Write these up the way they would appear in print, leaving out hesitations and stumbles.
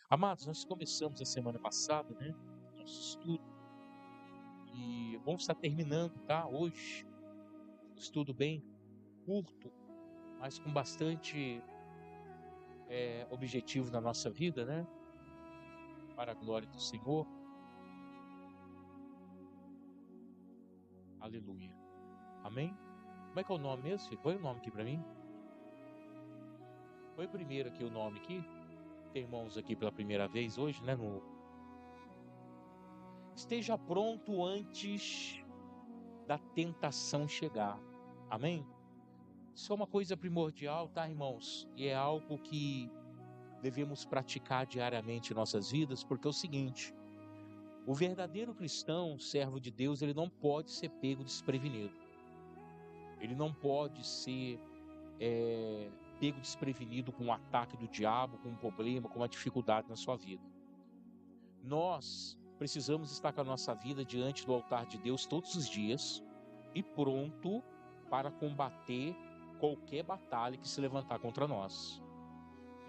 Amados, nós começamos a semana passada, né, nosso estudo, e vamos estar terminando, tá, hoje, um estudo bem curto, mas com bastante objetivo na nossa vida, né, para a glória do Senhor. Aleluia. Amém? Como é que é o nome mesmo, filho? Põe o nome aqui para mim. Põe primeiro aqui o nome aqui. Tem irmãos aqui pela primeira vez hoje, né, Esteja pronto antes da tentação chegar. Amém? Isso é uma coisa primordial, tá, irmãos? E é algo que devemos praticar diariamente em nossas vidas, porque é o seguinte: o verdadeiro cristão, servo de Deus, ele não pode ser pego desprevenido. Ele não pode ser pego desprevenido com um ataque do diabo, com um problema, com uma dificuldade na sua vida. Nós precisamos estar com a nossa vida diante do altar de Deus todos os dias e pronto para combater qualquer batalha que se levantar contra nós.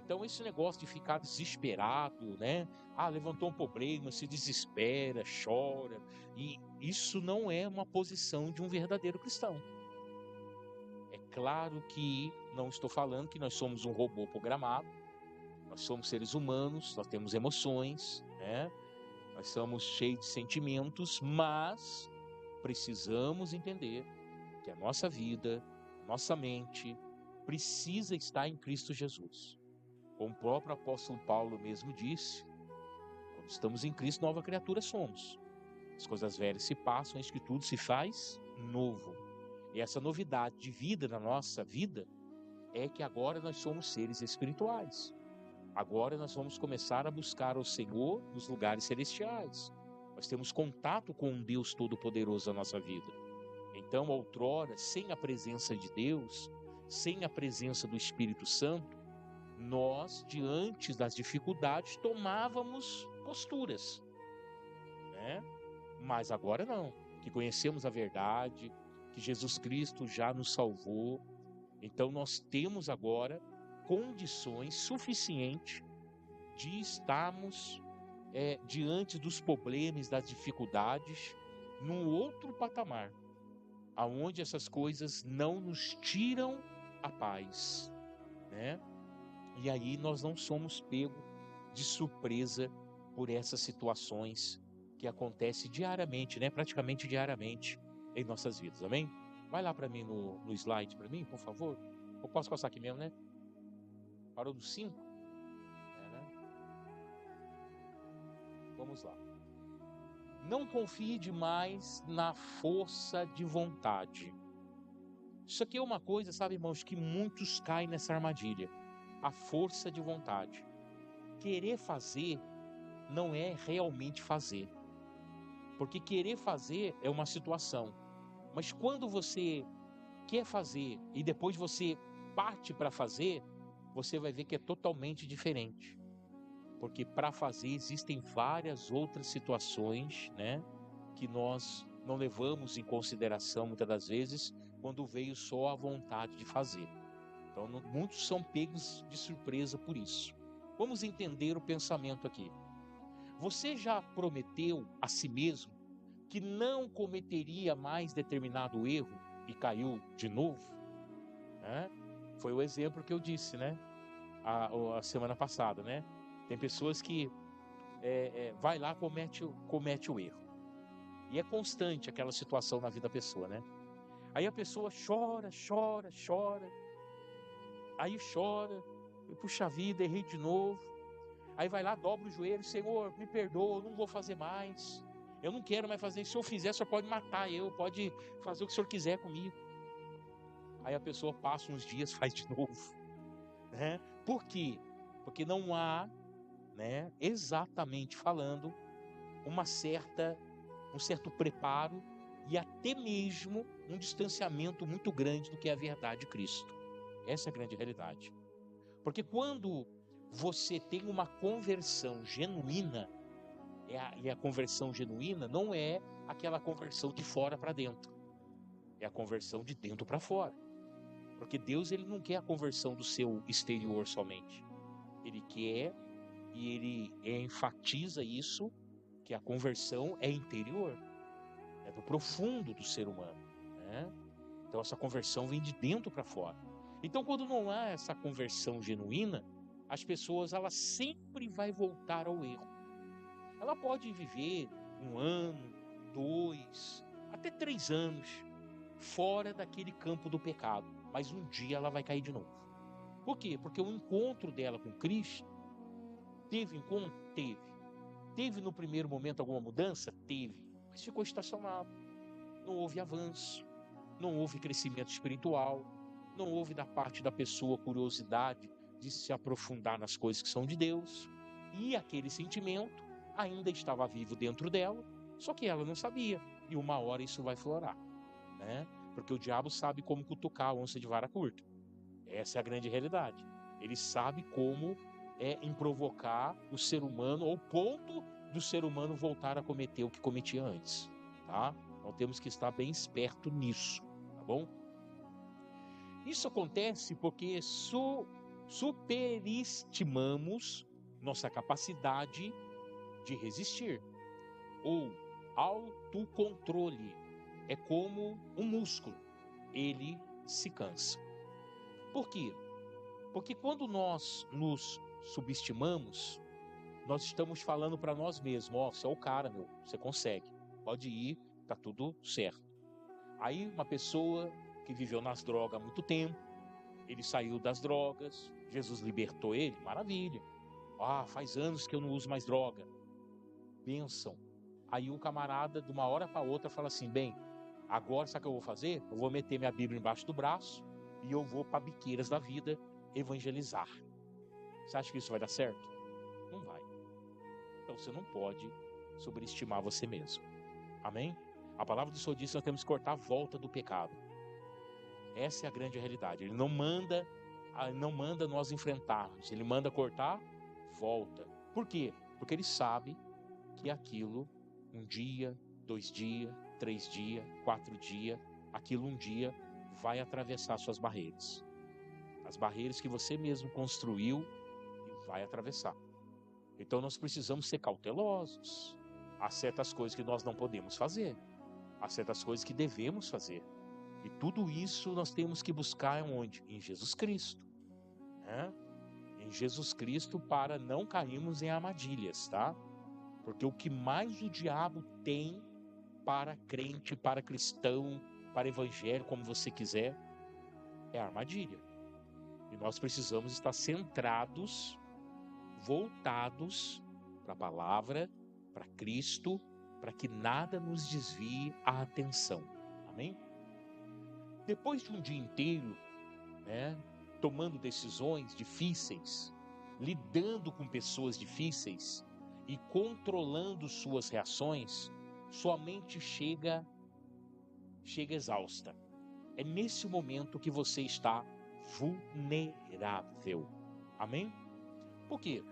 Então esse negócio de ficar desesperado, né? Levantou um problema, se desespera, chora. E isso não é uma posição de um verdadeiro cristão. É claro que não estou falando que nós somos um robô programado. Nós somos seres humanos, nós temos emoções, né? Nós somos cheios de sentimentos, mas precisamos entender que a nossa vida, nossa mente, precisa estar em Cristo Jesus. Como o próprio apóstolo Paulo mesmo disse, quando estamos em Cristo, nova criatura somos. As coisas velhas se passam, eis que tudo se faz novo. E essa novidade de vida na nossa vida é que agora nós somos seres espirituais. Agora nós vamos começar a buscar o Senhor nos lugares celestiais. Nós temos contato com um Deus Todo-Poderoso na nossa vida. Então, outrora, sem a presença de Deus, sem a presença do Espírito Santo, nós, diante das dificuldades, tomávamos posturas, né? Mas agora não, que conhecemos a verdade, que Jesus Cristo já nos salvou, então nós temos agora condições suficientes de estarmos diante dos problemas, das dificuldades, num outro patamar, aonde essas coisas não nos tiram a paz, né? E aí nós não somos pegos de surpresa por essas situações que acontecem diariamente, né? Praticamente diariamente em nossas vidas, amém? Vai lá para mim no slide, para mim, por favor. Eu posso passar aqui mesmo, né? Parou no 5? Né? Vamos lá. Não confie demais na força de vontade. Isso aqui é uma coisa, sabe, irmãos, que muitos caem nessa armadilha. A força de vontade. Querer fazer não é realmente fazer. Porque querer fazer é uma situação. Mas quando você quer fazer e depois você parte para fazer, você vai ver que é totalmente diferente. Porque para fazer existem várias outras situações, né, que nós não levamos em consideração muitas das vezes quando veio só a vontade de fazer. Então, muitos são pegos de surpresa por isso. Vamos entender o pensamento aqui. Você já prometeu a si mesmo que não cometeria mais determinado erro e caiu de novo? Né? Foi o exemplo que eu disse, né? A semana passada, né? Tem pessoas que vai lá, comete o erro. E é constante aquela situação na vida da pessoa, né? Aí a pessoa chora, chora, chora. Aí chora, e puxa vida, errei de novo. Aí vai lá, dobra o joelho, Senhor, me perdoa, eu não vou fazer mais. Eu não quero mais fazer isso. Se eu fizer, o senhor pode matar eu, pode fazer o que o senhor quiser comigo. Aí a pessoa passa uns dias, faz de novo, né? Por quê? Porque não há, né, exatamente falando, um certo preparo e até mesmo um distanciamento muito grande do que é a verdade de Cristo. Essa é a grande realidade. Porque quando você tem uma conversão genuína, e a conversão genuína não é aquela conversão de fora para dentro, é a conversão de dentro para fora. Porque Deus, ele não quer a conversão do seu exterior somente. Ele quer e ele enfatiza isso, que a conversão é interior, é do profundo do ser humano, né? Então essa conversão vem de dentro para fora. Então quando não há essa conversão genuína, as pessoas, ela sempre vai voltar ao erro. Ela pode viver 1 ano, 2, até 3 anos fora daquele campo do pecado, mas um dia ela vai cair de novo. Por quê? Porque o encontro dela com Cristo, teve encontro? Teve. Teve no primeiro momento alguma mudança? Teve, mas ficou estacionado. Não houve avanço, não houve crescimento espiritual, não houve da parte da pessoa curiosidade de se aprofundar nas coisas que são de Deus, e aquele sentimento ainda estava vivo dentro dela, só que ela não sabia, e uma hora isso vai florar, né? Porque o diabo sabe como cutucar a onça de vara curta. Essa é a grande realidade. Ele sabe como em provocar o ser humano ao ponto do ser humano voltar a cometer o que cometia antes, tá? Então temos que estar bem esperto nisso, tá bom? Isso acontece porque superestimamos nossa capacidade de resistir. Ou autocontrole é como um músculo, ele se cansa. Por quê? Porque quando nós nos subestimamos, nós estamos falando para nós mesmos: ó, você é o cara, meu, você consegue, pode ir, tá tudo certo. Aí uma pessoa que viveu nas drogas há muito tempo, ele saiu das drogas, Jesus libertou ele, maravilha. Ah, faz anos que eu não uso mais droga. Bênção. Aí o camarada, de uma hora para outra, fala assim: bem, agora sabe o que eu vou fazer? Eu vou meter minha Bíblia embaixo do braço e eu vou para biqueiras da vida evangelizar. Você acha que isso vai dar certo? Não vai. Então você não pode sobreestimar você mesmo. Amém? A palavra do Senhor diz que nós temos que cortar a volta do pecado. Essa é a grande realidade. Ele não manda nós enfrentarmos. Ele manda cortar volta. Por quê? Porque ele sabe que aquilo, 1 dia, 2 dias, 3 dias, 4 dias, aquilo um dia vai atravessar suas barreiras. As barreiras que você mesmo construiu e vai atravessar. Então nós precisamos ser cautelosos. Há certas coisas que nós não podemos fazer. Há certas coisas que devemos fazer. E tudo isso nós temos que buscar onde? Em Jesus Cristo, né? Em Jesus Cristo, para não cairmos em armadilhas, tá? Porque o que mais o diabo tem para crente, para cristão, para evangelho, como você quiser, é armadilha. E nós precisamos estar centrados, voltados para a palavra, para Cristo, para que nada nos desvie a atenção. Amém? Depois de um dia inteiro, né, tomando decisões difíceis, lidando com pessoas difíceis e controlando suas reações, sua mente chega exausta. É nesse momento que você está vulnerável. Amém? Por quê?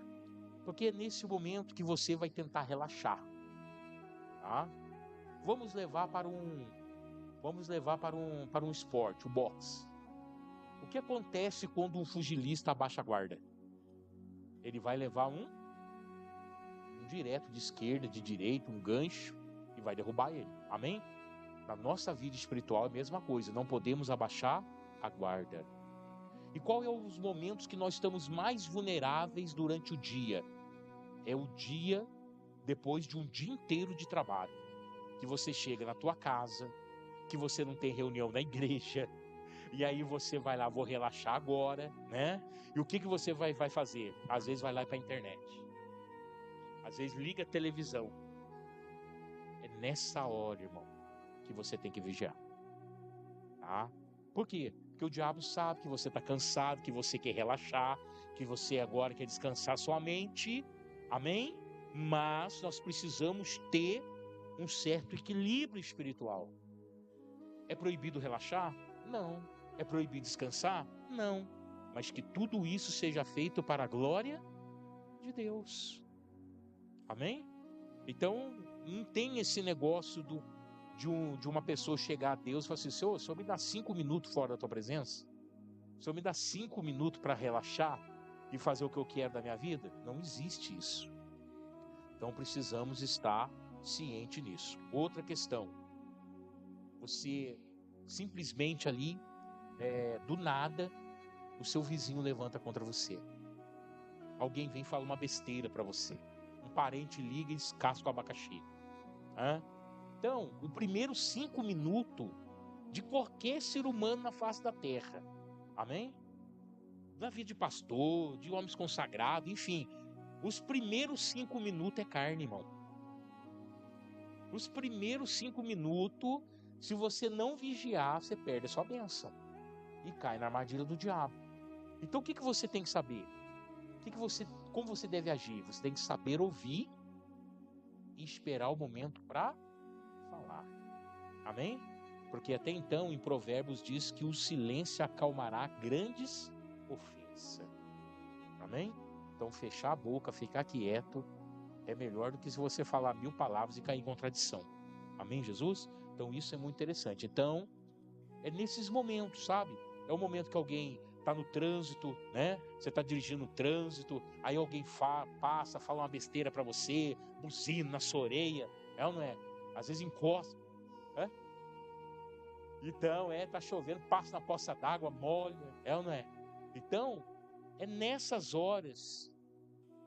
Porque é nesse momento que você vai tentar relaxar. Tá? Vamos levar para um esporte, o boxe. O que acontece quando um pugilista abaixa a guarda? Ele vai levar um direto de esquerda, de direita, um gancho e vai derrubar ele. Amém? Na nossa vida espiritual é a mesma coisa. Não podemos abaixar a guarda. E qual é os momentos que nós estamos mais vulneráveis durante o dia? É o dia depois de um dia inteiro de trabalho. Que você chega na tua casa, que você não tem reunião na igreja, e aí você vai lá, vou relaxar agora, né? E o que você vai fazer? Às vezes vai lá para a internet. Às vezes liga a televisão. É nessa hora, irmão, que você tem que vigiar. Tá? Por quê? Porque o diabo sabe que você está cansado, que você quer relaxar, que você agora quer descansar sua mente. Amém? Mas nós precisamos ter um certo equilíbrio espiritual. É proibido relaxar? Não. É proibido descansar? Não. Mas que tudo isso seja feito para a glória de Deus. Amém? Então, não tem esse negócio de uma pessoa chegar a Deus e falar assim: Senhor, o Senhor me dá 5 minutos fora da tua presença? O Senhor me dá 5 minutos para relaxar? e fazer o que eu quero da minha vida? Não existe isso. Então precisamos estar ciente nisso. Outra questão, você simplesmente ali, do nada, o seu vizinho levanta contra você. Alguém vem e fala uma besteira para você. Um parente liga e descasca o abacaxi. Então, o primeiro 5 minutos de qualquer ser humano na face da terra, amém? Da vida de pastor, de homens consagrados, enfim, os primeiros 5 minutos é carne, irmão. Os primeiros 5 minutos, se você não vigiar, você perde a sua bênção e cai na armadilha do diabo. Então, o que você tem que saber? Como você deve agir? Você tem que saber ouvir e esperar o momento para falar. Amém? Porque até então, em Provérbios, diz que o silêncio acalmará grandes ofensas. Amém? Então, fechar a boca, ficar quieto, é melhor do que se você falar 1000 palavras e cair em contradição. Amém, Jesus? Então, isso é muito interessante. Então, é nesses momentos, sabe? É o momento que alguém está no trânsito, né? Você está dirigindo no trânsito, aí alguém passa, fala uma besteira para você, buzina na sua orelha, é ou não é? Às vezes encosta, né? Então, tá chovendo, passa na poça d'água, molha, é ou não é? Então, é nessas horas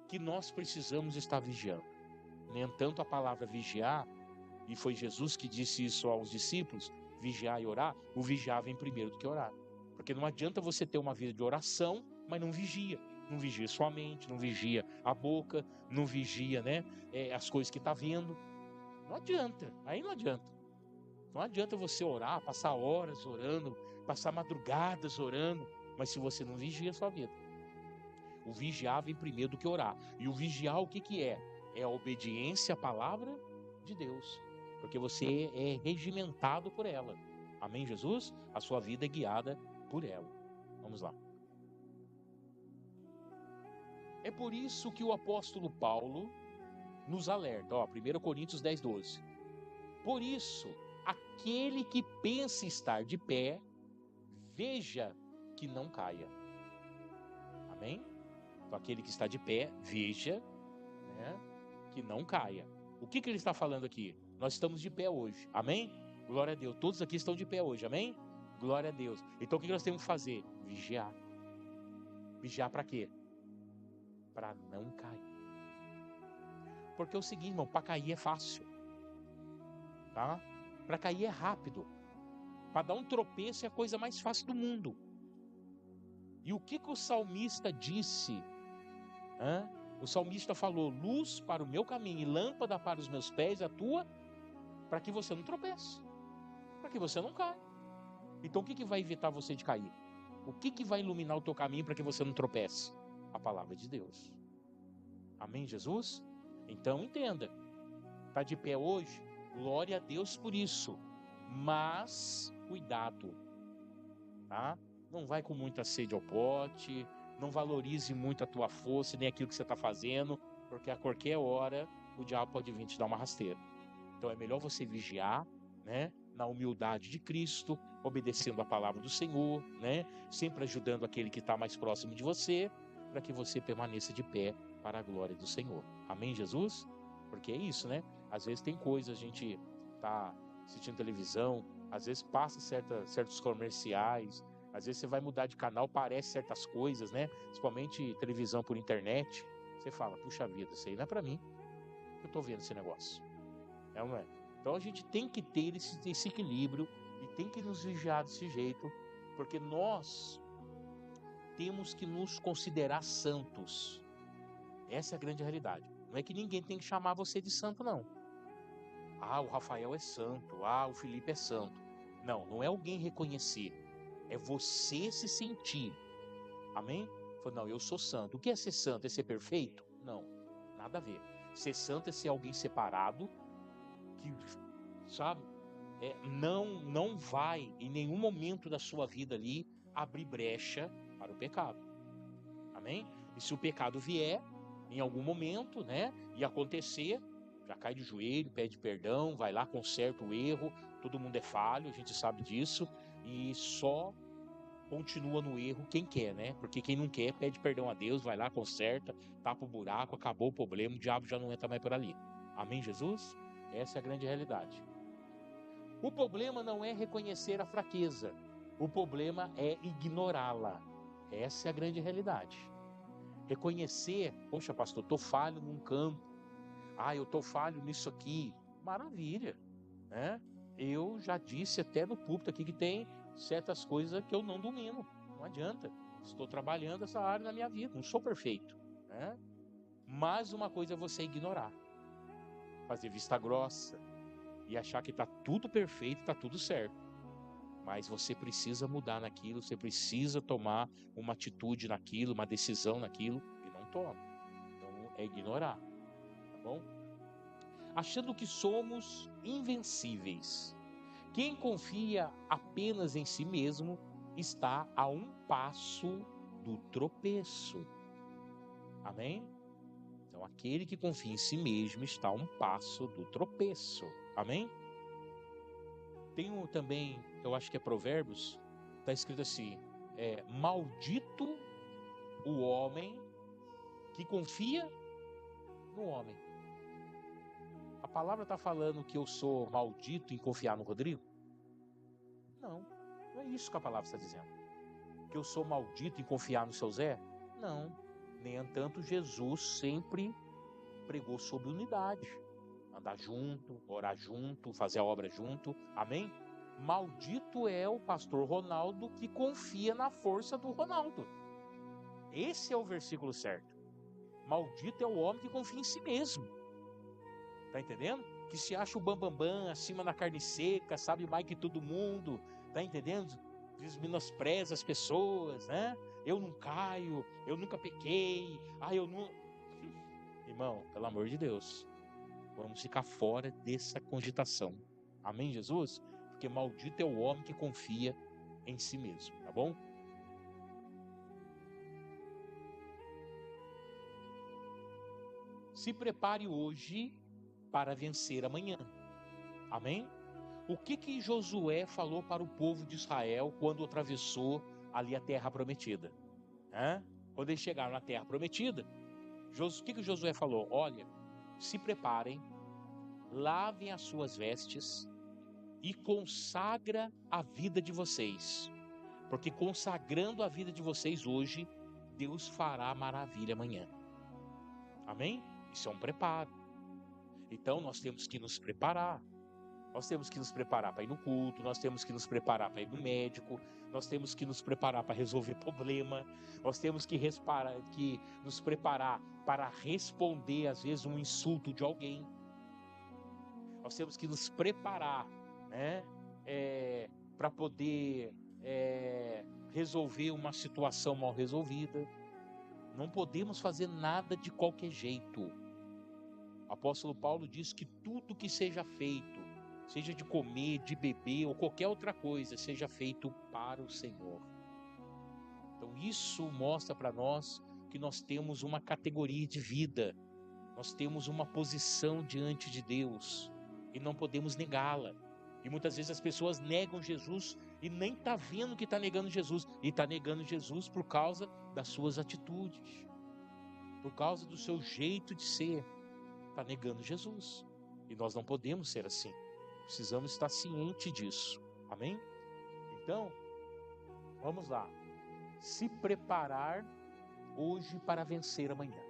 que nós precisamos estar vigiando. No entanto, a palavra vigiar, e foi Jesus que disse isso aos discípulos, vigiar e orar, o vigiar vem primeiro do que orar. Porque não adianta você ter uma vida de oração, mas não vigia. Não vigia sua mente, não vigia a boca, não vigia, né, as coisas que está vendo. Não adianta, aí não adianta. Não adianta você orar, passar horas orando, passar madrugadas orando, mas se você não vigia a sua vida. O vigiar vem primeiro do que orar. E o vigiar o que é? É a obediência à palavra de Deus. Porque você é regimentado por ela. Amém, Jesus? A sua vida é guiada por ela. Vamos lá. É por isso que o apóstolo Paulo nos alerta. 1 Coríntios 10, 12. Por isso, aquele que pensa estar de pé, veja que não caia. Amém? Então, aquele que está de pé, veja, né, que não caia. O que ele está falando aqui? Nós estamos de pé hoje. Amém? Glória a Deus. Todos aqui estão de pé hoje. Amém? Glória a Deus. Então, o que nós temos que fazer? Vigiar. Vigiar para quê? Para não cair. Porque é o seguinte, irmão, para cair é fácil. Tá? Para cair é rápido. Para dar um tropeço é a coisa mais fácil do mundo. E o que o salmista disse? O salmista falou: luz para o meu caminho e lâmpada para os meus pés, a tua, para que você não tropece, para que você não caia. Então o que vai evitar você de cair? O que vai iluminar o teu caminho para que você não tropece? A palavra de Deus. Amém, Jesus? Então entenda, está de pé hoje, glória a Deus por isso, mas cuidado, tá? Não vai com muita sede ao pote, não valorize muito a tua força, nem aquilo que você está fazendo, porque a qualquer hora o diabo pode vir te dar uma rasteira. Então é melhor você vigiar, né, na humildade de Cristo, obedecendo a palavra do Senhor, né, sempre ajudando aquele que está mais próximo de você, para que você permaneça de pé para a glória do Senhor. Amém, Jesus? Porque é isso, né? Às vezes tem coisas, a gente está assistindo televisão, às vezes passa certos comerciais, às vezes você vai mudar de canal, parece certas coisas, né? Principalmente televisão por internet. Você fala, puxa vida, isso aí não é para mim. Eu estou vendo esse negócio. É ou não é? Então a gente tem que ter esse equilíbrio e tem que nos vigiar desse jeito, porque nós temos que nos considerar santos. Essa é a grande realidade. Não é que ninguém tem que chamar você de santo, não. O Rafael é santo. O Felipe é santo. Não, não é alguém reconhecer. É você se sentir. Amém? Não, eu sou santo. O que é ser santo? É ser perfeito? Não, nada a ver. Ser santo é ser alguém separado, que, sabe, não vai em nenhum momento da sua vida ali abrir brecha para o pecado. Amém? E se o pecado vier em algum momento, né, e acontecer, já cai de joelho, pede perdão, vai lá, conserta o erro. Todo mundo é falho, a gente sabe disso, e só continua no erro quem quer, né? Porque quem não quer pede perdão a Deus, vai lá, conserta, tapa o buraco, acabou o problema, o diabo já não entra mais por ali. Amém, Jesus? Essa é a grande realidade. O problema não é reconhecer a fraqueza, o problema é ignorá-la. Essa é a grande realidade. Reconhecer, poxa, pastor, estou falho num campo, eu estou falho nisso aqui, maravilha, né? Eu já disse até no púlpito aqui que tem certas coisas que eu não domino, não adianta, estou trabalhando essa área na minha vida, não sou perfeito, né? Mas uma coisa é você ignorar, fazer vista grossa e achar que está tudo perfeito, está tudo certo. Mas você precisa mudar naquilo, você precisa tomar uma atitude naquilo, uma decisão naquilo, e não toma. Então é ignorar, tá bom? Achando que somos invencíveis. Quem confia apenas em si mesmo está a um passo do tropeço. Amém? Então aquele que confia em si mesmo está a um passo do tropeço. Amém? Tem também, eu acho que é Provérbios, está escrito assim, maldito o homem que confia no homem. A palavra está falando que eu sou maldito em confiar no Rodrigo? Não, não é isso que a palavra está dizendo. Que eu sou maldito em confiar no seu Zé? Não, nem entanto Jesus sempre pregou sobre unidade. Andar junto, orar junto, fazer a obra junto, amém? Maldito é o pastor Ronaldo que confia na força do Ronaldo. Esse é o versículo certo. Maldito é o homem que confia em si mesmo. Tá entendendo? Que se acha o bambambam, acima na carne seca, sabe mais que todo mundo. Tá entendendo? Menospreza as pessoas, né? Eu não caio, eu nunca pequei. Eu não... Irmão, pelo amor de Deus, vamos ficar fora dessa cogitação. Amém, Jesus? Porque maldito é o homem que confia em si mesmo, tá bom? Se prepare hoje para vencer amanhã. Amém? O que Josué falou para o povo de Israel quando atravessou ali a terra prometida? Quando eles chegaram na terra prometida, o que Josué falou? Olha, se preparem, lavem as suas vestes e consagra a vida de vocês, porque consagrando a vida de vocês hoje, Deus fará maravilha amanhã. Amém? Isso é um preparo. Então nós temos que nos preparar. Nós temos que nos preparar para ir no culto, nós temos que nos preparar para ir no médico, nós temos que nos preparar para resolver problema, nós temos que nos preparar para responder, às vezes, um insulto de alguém. Nós temos que nos preparar, né, para poder resolver uma situação mal resolvida. Não podemos fazer nada de qualquer jeito. O apóstolo Paulo diz que tudo que seja feito, seja de comer, de beber ou qualquer outra coisa, seja feito para o Senhor. Então isso mostra para nós que nós temos uma categoria de vida, nós temos uma posição diante de Deus e não podemos negá-la. E muitas vezes as pessoas negam Jesus e nem está vendo que está negando Jesus, e está negando Jesus por causa das suas atitudes, por causa do seu jeito de ser, está negando Jesus. E nós não podemos ser assim. Precisamos estar ciente disso. Amém? Então, vamos lá. Se preparar hoje para vencer amanhã.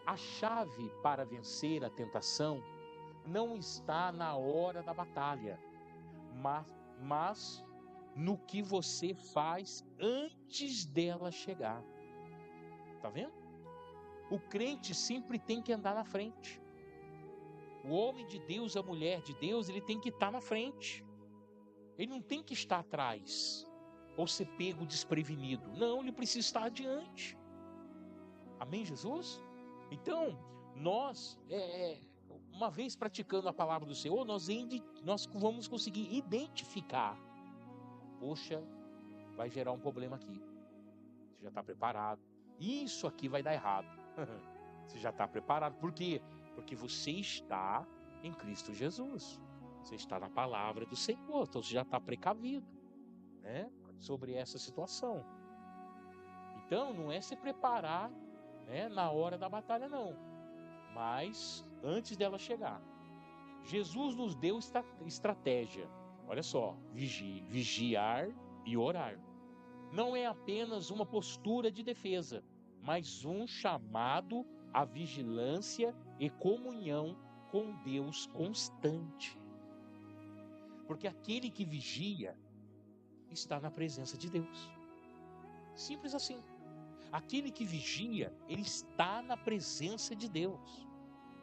A chave para vencer a tentação não está na hora da batalha, mas no que você faz antes dela chegar. Tá vendo? O crente sempre tem que andar na frente. O homem de Deus, a mulher de Deus, ele tem que estar na frente. Ele não tem que estar atrás ou ser pego desprevenido. Não, ele precisa estar adiante. Amém, Jesus? Então, nós, uma vez praticando a palavra do Senhor, nós vamos conseguir identificar. Poxa, vai gerar um problema aqui. Você já está preparado. Isso aqui vai dar errado. Você já está preparado. Por quê? Porque você está em Cristo Jesus. Você está na palavra do Senhor. Então você já está precavido, né? sobre essa situação. Então, não é se preparar, né, na hora da batalha, não, mas antes dela chegar. Jesus nos deu estratégia. Olha só, vigiar e orar. Não é apenas uma postura de defesa, mas um chamado à vigilância e comunhão com Deus constante. Porque aquele que vigia está na presença de Deus. Simples assim. Aquele que vigia, ele está na presença de Deus.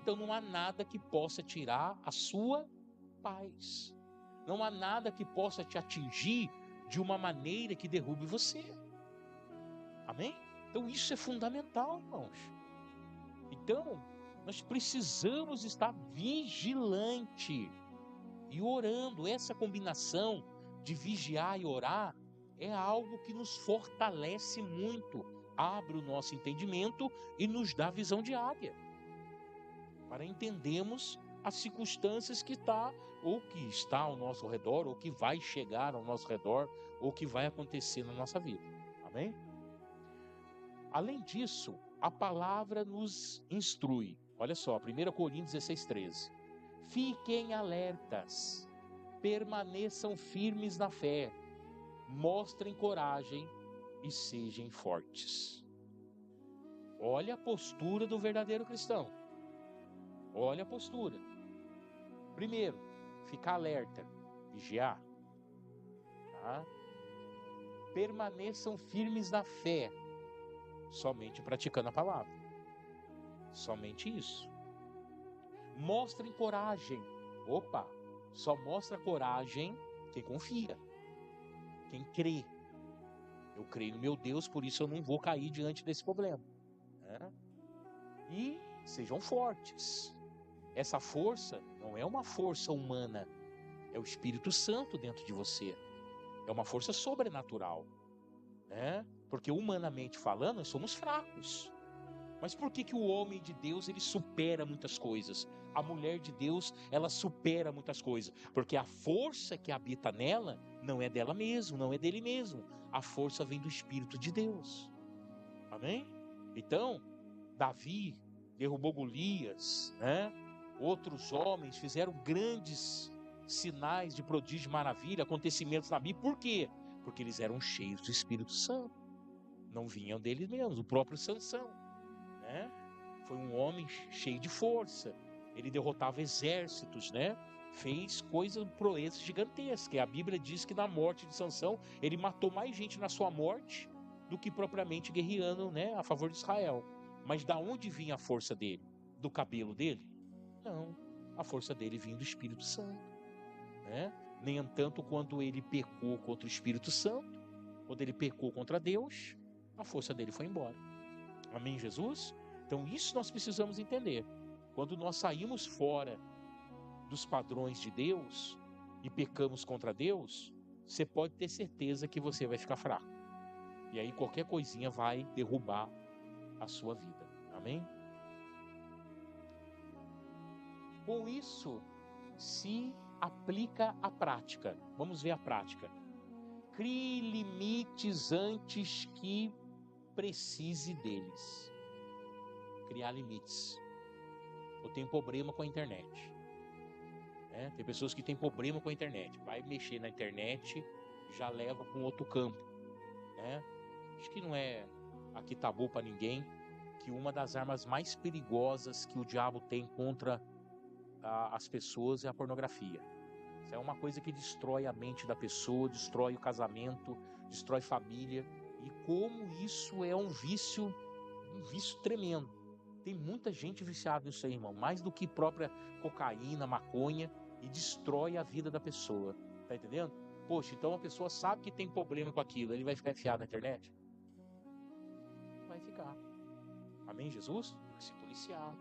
Então não há nada que possa tirar a sua paz. Não há nada que possa te atingir de uma maneira que derrube você. Amém? Então isso é fundamental, irmãos. Então, nós precisamos estar vigilante e orando. Essa combinação de vigiar e orar é algo que nos fortalece muito, abre o nosso entendimento e nos dá visão de águia, para entendermos as circunstâncias que está ao nosso redor, ou que vai chegar ao nosso redor, ou que vai acontecer na nossa vida. Amém? Além disso, a palavra nos instrui. Olha só, 1 Coríntios 16:13. Fiquem alertas, permaneçam firmes na fé, mostrem coragem e sejam fortes. Olha a postura do verdadeiro cristão. Olha a postura. Primeiro, ficar alerta, vigiar. Tá? Permaneçam firmes na fé, somente praticando a palavra. Somente isso. Mostrem coragem. Opa, só mostra coragem quem confia, quem crê. Eu creio no meu Deus, por isso eu não vou cair diante desse problema. Né? E sejam fortes. Essa força não é uma força humana, é o Espírito Santo dentro de você. É uma força sobrenatural, né? Porque humanamente falando, nós somos fracos. Mas por que o homem de Deus, ele supera muitas coisas? A mulher de Deus, ela supera muitas coisas. Porque a força que habita nela não é dela mesma, não é dele mesmo. A força vem do Espírito de Deus. Amém? Então, Davi derrubou Golias, né? Outros homens fizeram grandes sinais de prodígio, maravilha, acontecimentos na Bíblia. Por quê? Porque eles eram cheios do Espírito Santo. Não vinham deles mesmos. O próprio Sansão, né? Foi um homem cheio de força. Ele derrotava exércitos, né? Fez coisas, proezas gigantescas. A Bíblia diz que na morte de Sansão, ele matou mais gente na sua morte do que propriamente guerreando, né, a favor de Israel. Mas da onde vinha a força dele? Do cabelo dele? Não. A força dele vinha do Espírito Santo, né? Nem entanto, quando ele pecou contra o Espírito Santo, quando ele pecou contra Deus, a força dele foi embora. Amém, Jesus? Então isso nós precisamos entender. Quando nós saímos fora dos padrões de Deus e pecamos contra Deus, você pode ter certeza que você vai ficar fraco. E aí qualquer coisinha vai derrubar a sua vida. Amém? Com isso, se aplica a prática. Vamos ver a prática. Crie limites antes que precise deles. Criar limites. Eu tenho problema com a internet. Tem pessoas que têm problema com a internet. Vai mexer na internet, já leva para um outro campo. Acho que não é aqui tabu para ninguém que uma das armas mais perigosas que o diabo tem contra as pessoas é a pornografia. Isso é uma coisa que destrói a mente da pessoa, destrói o casamento, destrói família. E como isso é um vício tremendo. Tem muita gente viciada nisso aí, irmão, mais do que própria cocaína, maconha, e destrói a vida da pessoa. Tá entendendo? Poxa, então a pessoa sabe que tem problema com aquilo, ele vai ficar enfiado na internet? Vai ficar. Amém, Jesus? Tem que se policiar.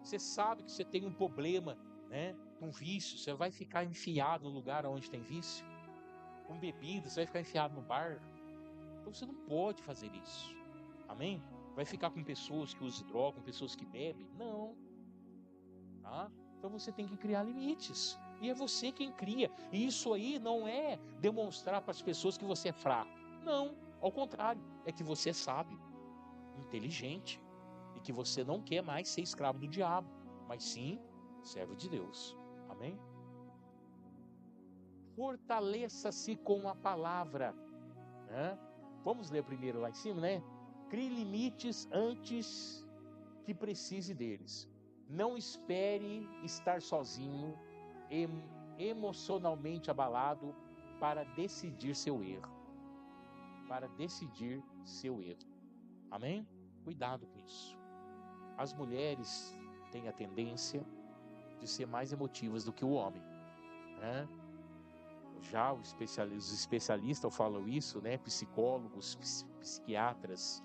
Você sabe que você tem um problema, né, com vício, você vai ficar enfiado no lugar onde tem vício? Com bebida, você vai ficar enfiado no bar? Então você não pode fazer isso. Amém? Vai ficar com pessoas que usam droga, com pessoas que bebem? Não. Tá? Então você tem que criar limites. E é você quem cria. E isso aí não é demonstrar para as pessoas que você é fraco. Não, ao contrário, é que você é sábio, inteligente, e que você não quer mais ser escravo do diabo, mas sim servo de Deus. Amém? Fortaleça-se com a palavra, né? Vamos ler primeiro lá em cima, né? Crie limites antes que precise deles. Não espere estar sozinho, emocionalmente abalado para decidir seu erro. Para decidir seu erro. Amém? Cuidado com isso. As mulheres têm a tendência de ser mais emotivas do que o homem, né? Já os especialistas falam isso, né? Psicólogos, psiquiatras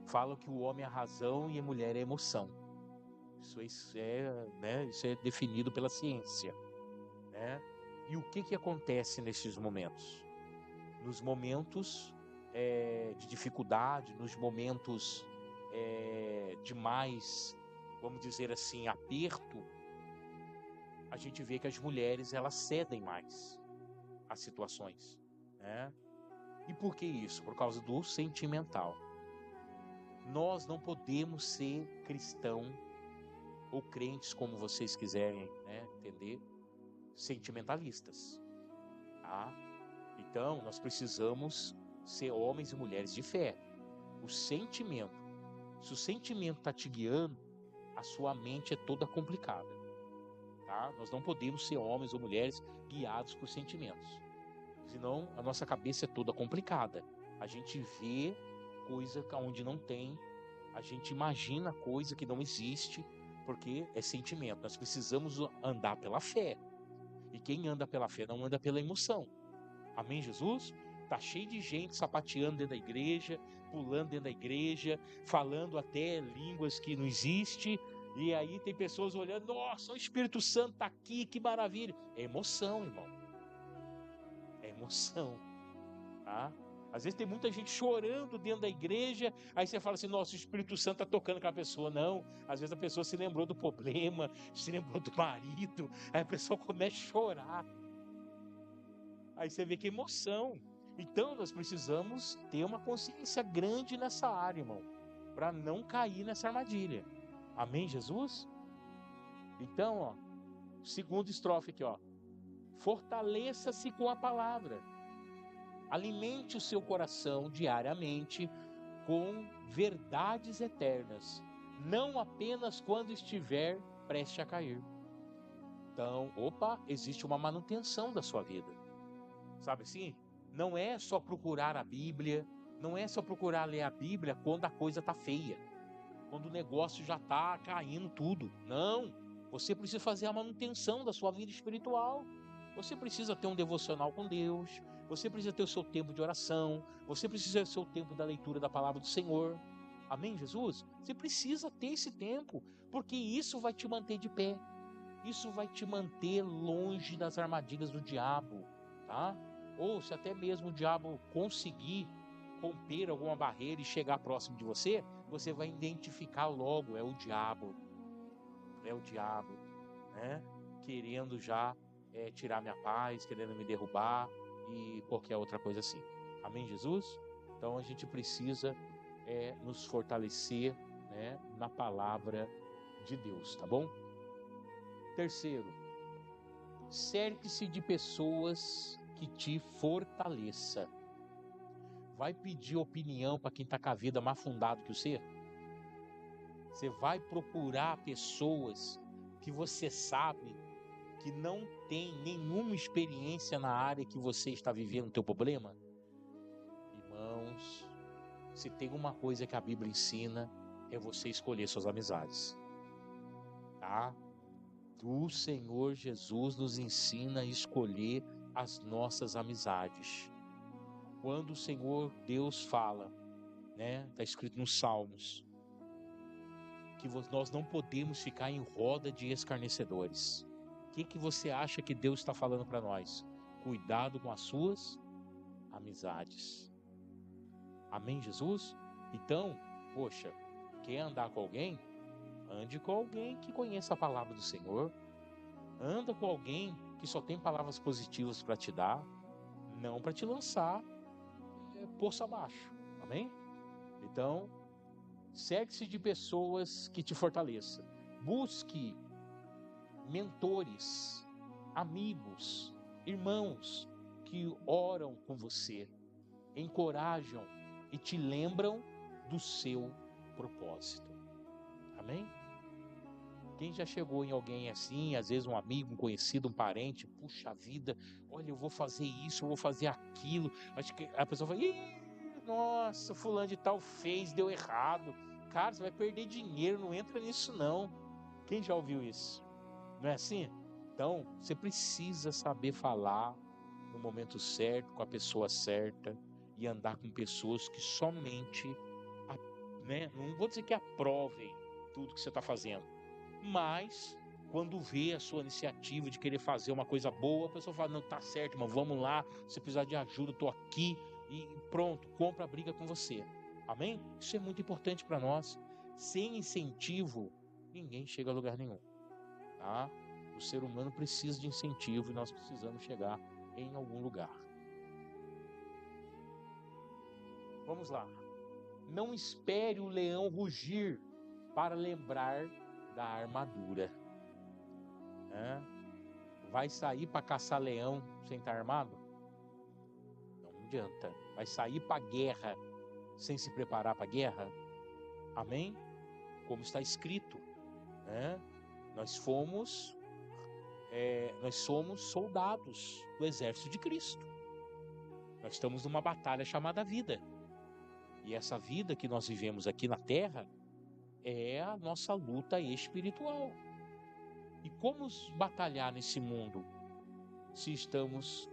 falam que o homem é a razão e a mulher é a emoção. Isso é definido pela ciência, né? E o que acontece nesses momentos? Nos momentos de dificuldade, nos momentos de mais, vamos dizer assim, aperto, a gente vê que as mulheres, elas cedem mais às situações, né? E por que isso? Por causa do sentimental. Nós não podemos ser cristão ou crentes, como vocês quiserem, né, entender, sentimentalistas, tá? Então, nós precisamos ser homens e mulheres de fé. O sentimento, se o sentimento está te guiando, a sua mente é toda complicada, tá? Nós não podemos ser homens ou mulheres guiados por sentimentos, senão a nossa cabeça é toda complicada. A gente vê coisa onde não tem, a gente imagina coisa que não existe, porque é sentimento. Nós precisamos andar pela fé. E quem anda pela fé não anda pela emoção. Amém, Jesus? Tá cheio de gente sapateando dentro da igreja, pulando dentro da igreja, falando até línguas que não existem. E aí tem pessoas olhando, nossa, o Espírito Santo tá aqui, que maravilha. É emoção, irmão. É emoção, tá? Às vezes tem muita gente chorando dentro da igreja, aí você fala assim, nossa, o Espírito Santo está tocando com a pessoa. Não, às vezes a pessoa se lembrou do problema, se lembrou do marido, aí a pessoa começa a chorar. Aí você vê que emoção. Então nós precisamos ter uma consciência grande nessa área, irmão, para não cair nessa armadilha. Amém, Jesus? Então, ó, segundo estrofe aqui, ó. Fortaleça-se com a palavra. Alimente o seu coração diariamente com verdades eternas, não apenas quando estiver prestes a cair. Então, existe uma manutenção da sua vida. Sabe assim? Não é só procurar a Bíblia, não é só procurar ler a Bíblia quando a coisa tá feia, quando o negócio já tá caindo tudo. Não, você precisa fazer a manutenção da sua vida espiritual. Você precisa ter um devocional com Deus, você precisa ter o seu tempo de oração, você precisa ter o seu tempo da leitura da palavra do Senhor. Amém, Jesus? Você precisa ter esse tempo, porque isso vai te manter de pé. Isso vai te manter longe das armadilhas do diabo, tá? Ou se até mesmo o diabo conseguir romper alguma barreira e chegar próximo de você, você vai identificar logo, é o diabo, né? Querendo já tirar minha paz, querendo me derrubar e qualquer outra coisa assim. Amém, Jesus? Então a gente precisa nos fortalecer, né, na palavra de Deus, tá bom? Terceiro, cerque-se de pessoas que te fortaleça. Vai pedir opinião para quem está com a vida mais afundado que você? Você vai procurar pessoas que você sabe que não tem nenhuma experiência na área que você está vivendo o teu problema? Irmãos, se tem uma coisa que a Bíblia ensina, é você escolher suas amizades, tá? O Senhor Jesus nos ensina a escolher as nossas amizades. Quando o Senhor Deus fala, né? Está escrito nos Salmos, que nós não podemos ficar em roda de escarnecedores. O que você acha que Deus está falando para nós? Cuidado com as suas amizades. Amém, Jesus? Então, poxa, quer andar com alguém? Ande com alguém que conheça a palavra do Senhor. Anda com alguém que só tem palavras positivas para te dar, não para te lançar poço abaixo. Amém? Então, cerque-se de pessoas que te fortaleçam. Busque mentores, amigos, irmãos que oram com você, encorajam e te lembram do seu propósito. Amém? Quem já chegou em alguém assim, às vezes um amigo, um conhecido, um parente, puxa vida, olha, eu vou fazer isso, eu vou fazer aquilo. Acho que a pessoa fala, ih, nossa, fulano de tal fez, deu errado. Cara, você vai perder dinheiro, não entra nisso não. Quem já ouviu isso? Não é assim? Então, você precisa saber falar no momento certo, com a pessoa certa, e andar com pessoas que somente, né, não vou dizer que aprovem tudo que você está fazendo, mas quando vê a sua iniciativa de querer fazer uma coisa boa, a pessoa fala, não, tá certo, irmão, vamos lá, se precisar de ajuda, eu tô aqui, e pronto, compra a briga com você. Amém? Isso é muito importante para nós. Sem incentivo, ninguém chega a lugar nenhum, tá? O ser humano precisa de incentivo e nós precisamos chegar em algum lugar. Vamos lá. Não espere o leão rugir para lembrar da armadura. Vai sair para caçar leão sem estar armado? Não adianta. Vai sair para a guerra sem se preparar para a guerra? Amém? Como está escrito, né? Nós somos soldados do exército de Cristo. Nós estamos numa batalha chamada vida. E essa vida que nós vivemos aqui na terra é a nossa luta espiritual. E como batalhar nesse mundo se estamos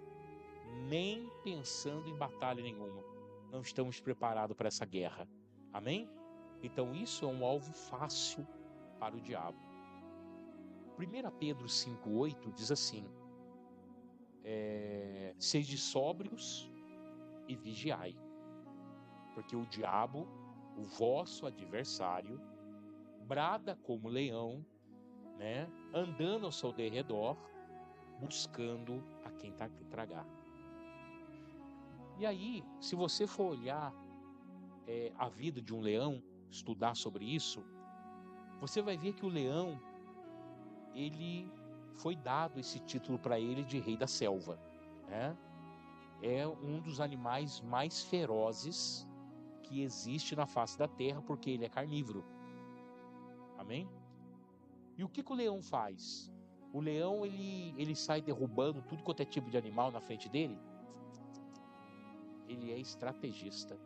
nem pensando em batalha nenhuma? Não estamos preparados para essa guerra. Amém? Então isso é um alvo fácil para o diabo. 1 Pedro 5,8 diz assim: sede sóbrios e vigiai, porque o diabo, o vosso adversário, brada como leão, né, andando ao seu derredor, buscando a quem tragar. E aí, se você for olhar a vida de um leão, estudar sobre isso, você vai ver que o leão, ele foi dado esse título para ele de rei da selva, né? É um dos animais mais ferozes que existe na face da terra, porque ele é carnívoro. Amém? E o que o leão faz? O leão, ele sai derrubando tudo quanto é tipo de animal na frente dele. Ele é estrategista.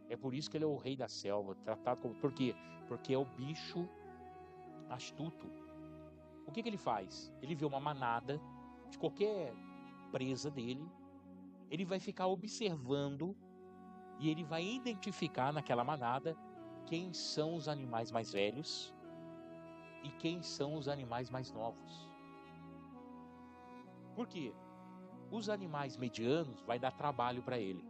É por isso que ele é o rei da selva, tratado como... Por quê? Porque é o bicho astuto. O que ele faz? Ele vê uma manada de qualquer presa dele, ele vai ficar observando e ele vai identificar naquela manada quem são os animais mais velhos e quem são os animais mais novos. Por quê? Os animais medianos vai dar trabalho para ele.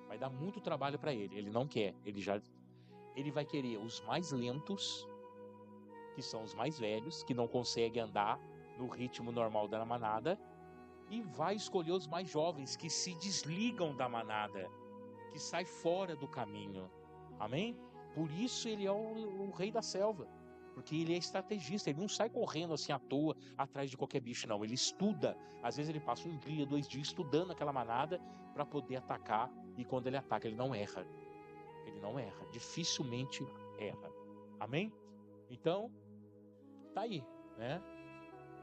Vai dar muito trabalho para ele. Ele não quer. Ele vai querer os mais lentos, que são os mais velhos, que não conseguem andar no ritmo normal da manada, e vai escolher os mais jovens, que se desligam da manada, que saem fora do caminho. Amém? Por isso ele é o rei da selva, porque ele é estrategista, ele não sai correndo assim à toa atrás de qualquer bicho, não. Ele estuda, às vezes ele passa 1 dia, 2 dias estudando aquela manada para poder atacar, e quando ele ataca, ele não erra. Ele não erra, dificilmente erra. Amém? Então, tá aí, né?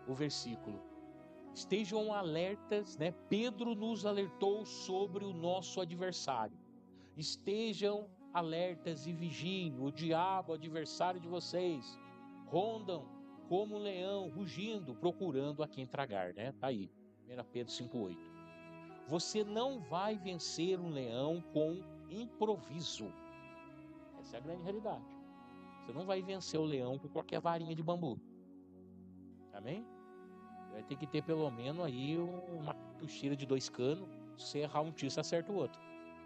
O versículo. Estejam alertas, né? Pedro nos alertou sobre o nosso adversário. Estejam alertas e vigiem. O diabo, adversário de vocês, rondam como um leão, rugindo, procurando a quem tragar, né? Tá aí, 1 Pedro 5,8. Você não vai vencer um leão com improviso. Essa é a grande realidade. Você não vai vencer o leão com qualquer varinha de bambu. Amém? Vai ter que ter pelo menos aí uma puxeira de 2 canos. Se você errar um tiro, você acerta o outro.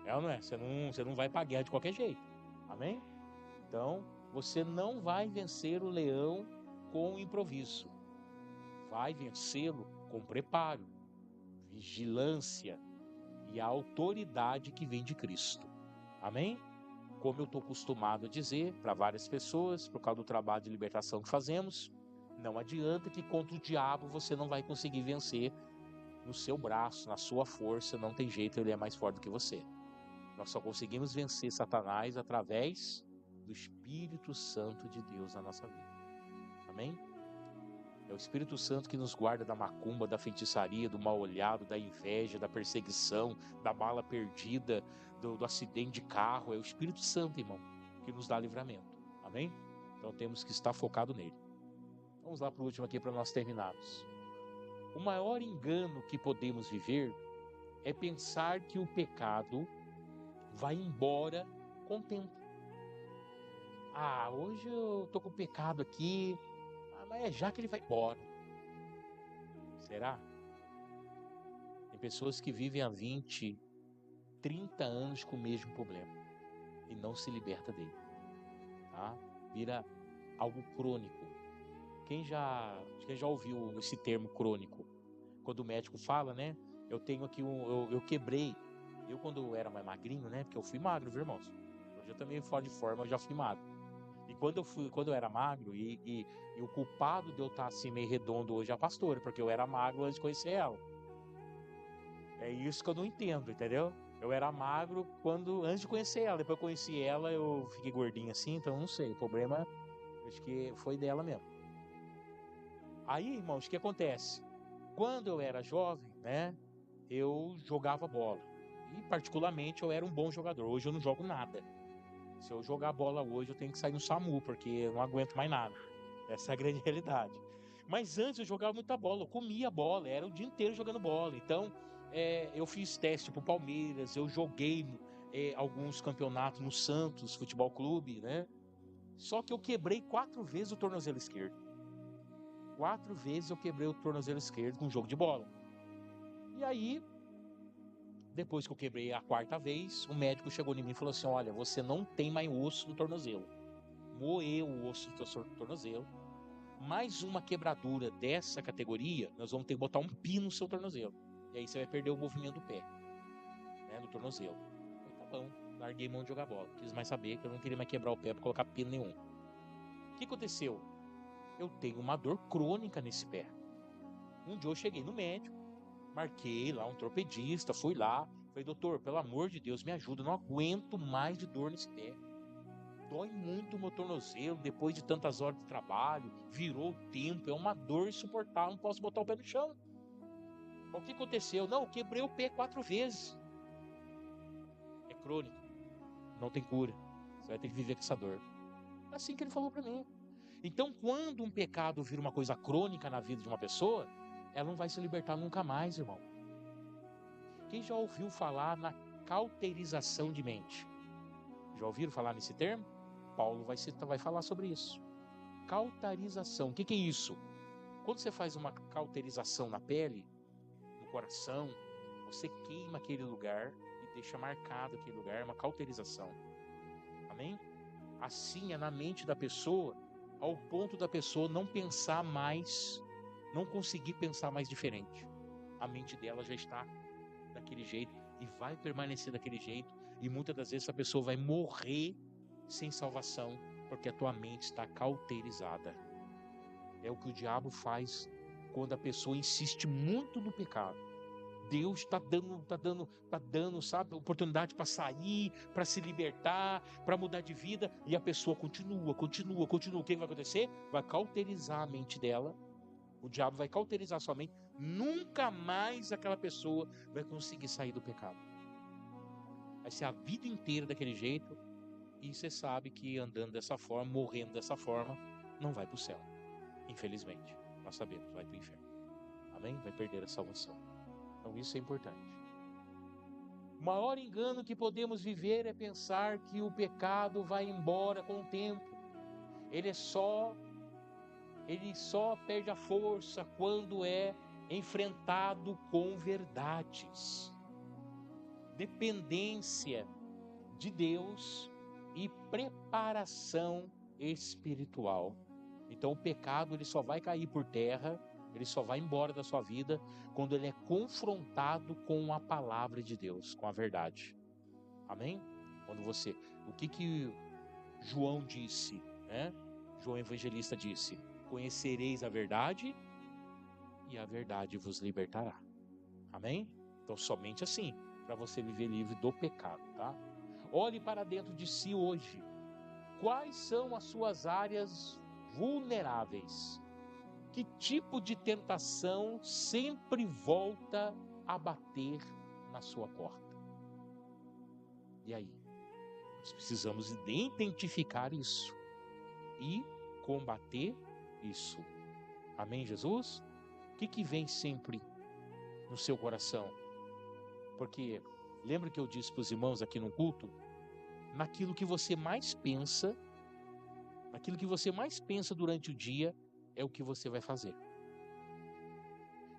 É ou não é? Você não vai pra guerra de qualquer jeito. Amém? Então, você não vai vencer o leão com improviso. vai vencê-lo com preparo, vigilância e a autoridade que vem de Cristo. Amém? Como eu estou acostumado a dizer para várias pessoas, por causa do trabalho de libertação que fazemos, não adianta que contra o diabo você não vai conseguir vencer no seu braço, na sua força, não tem jeito, ele é mais forte do que você. Nós só conseguimos vencer Satanás através do Espírito Santo de Deus na nossa vida. Amém? É o Espírito Santo que nos guarda da macumba, da feitiçaria, do mal olhado, da inveja, da perseguição, da bala perdida, do acidente de carro. É o Espírito Santo, irmão, que nos dá livramento. Amém? Então temos que estar focado nele. Vamos lá para o último aqui para nós terminarmos. O maior engano que podemos viver é pensar que o pecado vai embora com o tempo. Hoje eu tô com o pecado aqui, mas é já que ele vai embora. Será? Tem pessoas que vivem há 20, 30 anos com o mesmo problema e não se liberta dele, tá? Vira algo crônico. Quem já ouviu esse termo crônico? Quando o médico fala, né? Eu tenho aqui eu quebrei. Eu quando eu era mais magrinho, né? Porque eu fui magro, viu, irmãos? Hoje eu também fora de forma, eu já fui magro. E quando eu era magro, e o culpado de eu estar assim meio redondo hoje é a pastora, porque eu era magro antes de conhecer ela. É isso que eu não entendo, entendeu? Eu era magro antes de conhecer ela. Depois eu conheci ela, eu fiquei gordinho assim, então não sei. O problema, acho que foi dela mesmo. Aí, irmãos, o que acontece? Quando eu era jovem, né, eu jogava bola. E particularmente eu era um bom jogador. Hoje eu não jogo nada. Se eu jogar bola hoje, eu tenho que sair no SAMU, porque eu não aguento mais nada. Essa é a grande realidade. Mas antes eu jogava muita bola, eu comia bola, era o dia inteiro jogando bola. Então, eu fiz teste pro Palmeiras, eu joguei alguns campeonatos no Santos Futebol Clube, né? Só que eu quebrei 4 vezes o tornozelo esquerdo. 4 vezes eu quebrei o tornozelo esquerdo com um jogo de bola. E aí, depois que eu quebrei a 4ª vez, o médico chegou em mim e falou assim: olha, você não tem mais osso no tornozelo. Moeu o osso do tornozelo. Mais uma quebradura dessa categoria, nós vamos ter que botar um pino no seu tornozelo. E aí você vai perder o movimento do pé, né, do tornozelo. Eu falei, tá bom, larguei mão de jogar bola. Quis mais saber que eu não queria mais quebrar o pé para colocar pino nenhum. O que aconteceu? Eu tenho uma dor crônica nesse pé. Um dia eu cheguei no médico, marquei lá um ortopedista, fui lá, falei, doutor, pelo amor de Deus, me ajuda, eu não aguento mais de dor nesse pé. Dói muito o meu tornozelo, depois de tantas horas de trabalho, virou o tempo, é uma dor insuportável, não posso botar o pé no chão. O que aconteceu? Não, eu quebrei o pé 4 vezes. É crônico, não tem cura, você vai ter que viver com essa dor. Assim que ele falou para mim. Então, quando um pecado vira uma coisa crônica na vida de uma pessoa, ela não vai se libertar nunca mais, irmão. Quem já ouviu falar na cauterização de mente? Já ouviram falar nesse termo? Paulo vai falar sobre isso. Cauterização, o que é isso? Quando você faz uma cauterização na pele, no coração, você queima aquele lugar e deixa marcado aquele lugar, é uma cauterização. Amém? Assim é na mente da pessoa, ao ponto da pessoa não pensar mais, não conseguir pensar mais diferente. A mente dela já está daquele jeito e vai permanecer daquele jeito, e muitas das vezes a pessoa vai morrer sem salvação, porque a tua mente está cauterizada. É o que o diabo faz quando a pessoa insiste muito no pecado. Deus está dando, sabe, oportunidade para sair, para se libertar, para mudar de vida, e a pessoa continua. O que vai acontecer? Vai cauterizar a mente dela. O diabo vai cauterizar a sua mente. Nunca mais aquela pessoa vai conseguir sair do pecado. Vai ser a vida inteira daquele jeito. E você sabe que andando dessa forma, morrendo dessa forma, não vai para o céu. Infelizmente. Nós sabemos, vai para o inferno. Amém? Vai perder a salvação. Então isso é importante. O maior engano que podemos viver é pensar que o pecado vai embora com o tempo. Ele só perde a força quando é enfrentado com verdades. Dependência de Deus e preparação espiritual. Então o pecado ele só vai cair por terra Ele só vai embora da sua vida quando ele é confrontado com a palavra de Deus, com a verdade. Amém? O que João disse, né? João Evangelista disse: conhecereis a verdade e a verdade vos libertará. Amém? Então somente assim, para você viver livre do pecado, tá? Olhe para dentro de si hoje. Quais são as suas áreas vulneráveis? Que tipo de tentação sempre volta a bater na sua porta? E aí? Nós precisamos identificar isso e combater isso. Amém, Jesus? O que vem sempre no seu coração? Porque lembra que eu disse para os irmãos aqui no culto? Naquilo que você mais pensa, durante o dia é o que você vai fazer.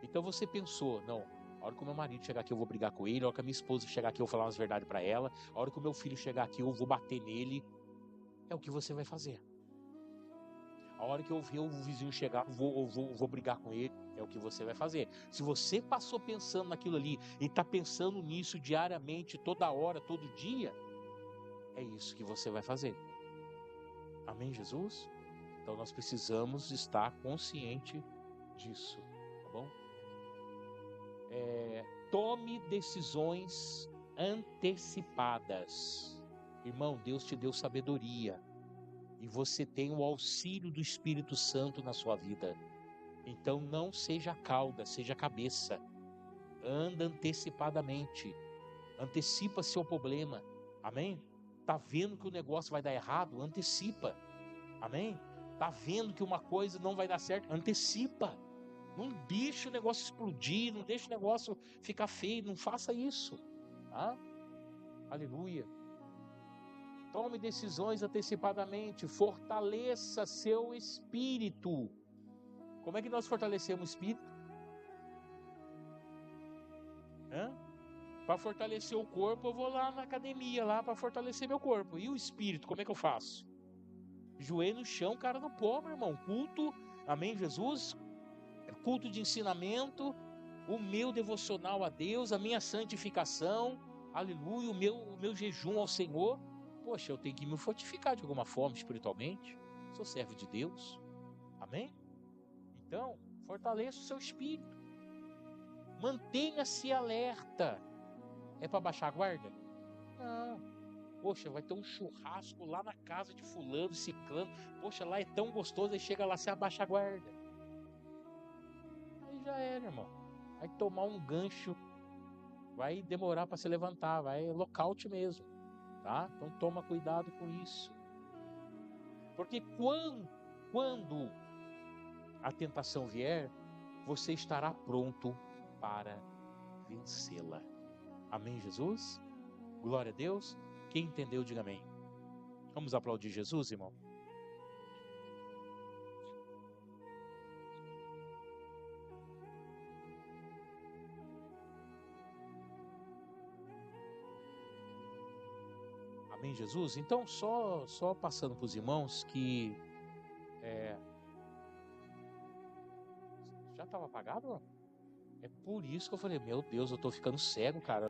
Então você pensou, não, a hora que o meu marido chegar aqui eu vou brigar com ele, a hora que a minha esposa chegar aqui eu vou falar umas verdades para ela, a hora que o meu filho chegar aqui eu vou bater nele, é o que você vai fazer. A hora que eu ver o vizinho chegar, vou brigar com ele, é o que você vai fazer. Se você passou pensando naquilo ali e está pensando nisso diariamente, toda hora, todo dia, é isso que você vai fazer. Amém, Jesus? Então nós precisamos estar consciente disso, tá bom? Tome decisões antecipadas. Irmão, Deus te deu sabedoria. E você tem o auxílio do Espírito Santo na sua vida. Então não seja cauda, seja cabeça. Anda antecipadamente. Antecipa seu problema. Amém? Tá vendo que o negócio vai dar errado? Antecipa. Amém? Tá vendo que uma coisa não vai dar certo? Antecipa. Não deixa o negócio explodir, não deixa o negócio ficar feio, não faça isso. Tá? Aleluia. Tome decisões antecipadamente, fortaleça seu espírito. Como é que nós fortalecemos o espírito? Para fortalecer o corpo, eu vou lá na academia, lá para fortalecer meu corpo. E o espírito, como é que eu faço? Joelho no chão, cara no pó, meu irmão. Culto, amém, Jesus? Culto de ensinamento, o meu devocional a Deus, a minha santificação, aleluia, o meu jejum ao Senhor. Poxa, eu tenho que me fortificar de alguma forma espiritualmente. Sou servo de Deus. Amém? Então, fortaleça o seu espírito. Mantenha-se alerta. É para baixar a guarda? Não. Poxa, vai ter um churrasco lá na casa de fulano, ciclano. Poxa, lá é tão gostoso, aí chega lá, você abaixa a guarda. Aí já era, irmão. Vai tomar um gancho. Vai demorar para se levantar, vai lockout mesmo. Tá? Então toma cuidado com isso. Porque quando a tentação vier, você estará pronto para vencê-la. Amém, Jesus? Glória a Deus. Quem entendeu, diga amém. Vamos aplaudir Jesus, irmão? Amém, Jesus? Então, só passando para os irmãos que... Já estava apagado? É por isso que eu falei, meu Deus, eu estou ficando cego, cara.